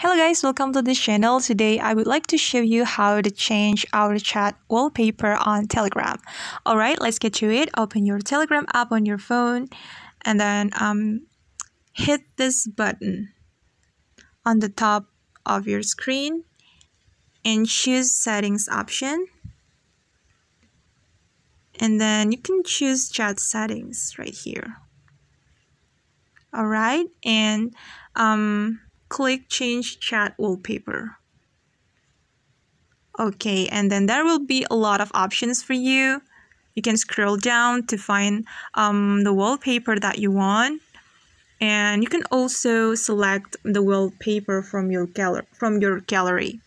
Hello guys, welcome to this channel. Today I would like to show you how to change our chat wallpaper on Telegram. Alright, let's get to it. Open your Telegram app on your phone and then hit this button on the top of your screen and choose settings option. And then you can choose chat settings right here. Alright, and click change chat wallpaper. Okay, and then there will be a lot of options for you. You can scroll down to find the wallpaper that you want, and you can also select the wallpaper from your gallery.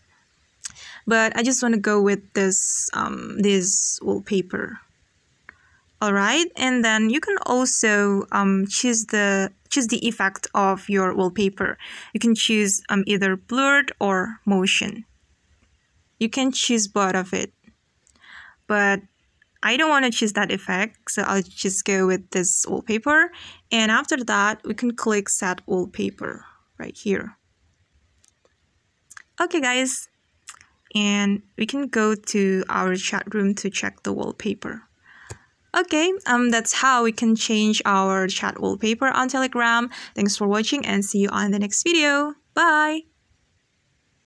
But I just want to go with this wallpaper. Alright, and then you can also choose the effect of your wallpaper. You can choose either blurred or motion. You can choose both of it. But I don't want to choose that effect, so I'll just go with this wallpaper. And after that, we can click set wallpaper right here. Okay guys, and we can go to our chat room to check the wallpaper. Okay, that's how we can change our chat wallpaper on Telegram. Thanks for watching and see you on the next video. Bye!